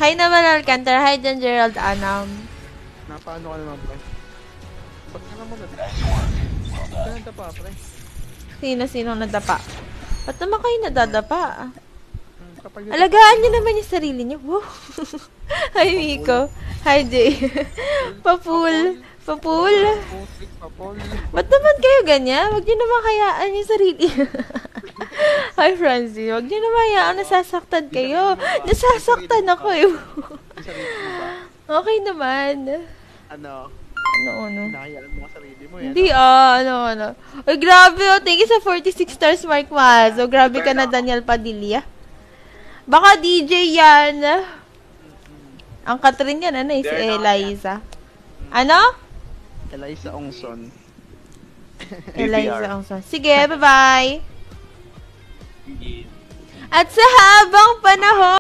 Hi naman, Alcantara. Hi dyan, Gerald Anam. Napaano ka naman, pre? Ba't ka naman nadapa? Ba't ka nadapa, pre? Sino nadapa? Ba't naman kayo nadadapa? Alagaan niyo naman yung sarili niyo. Wow. Hi, Miko. Hi, Jay. Papul. Ba't naman kayo ganyan? Huwag niyo naman hayaan yung sarili. Hi, Francie. Huwag niyo naman hayaan. Nasasaktan kayo. Nasasaktan ako eh. Okay naman. Ano? Hinahayaan mo ang sarili mo eh. Hindi ano. Ay, grabe oh. Thank you sa 46 stars, Mark Mazo. Grabe ka na, Daniel Padilla. Baka DJ yan. Ang Catherine yan, ano eh, si Eliza. Ano? Eliza Ongson. Eliza Ongson. Sige, bye-bye. At sa habang panahon,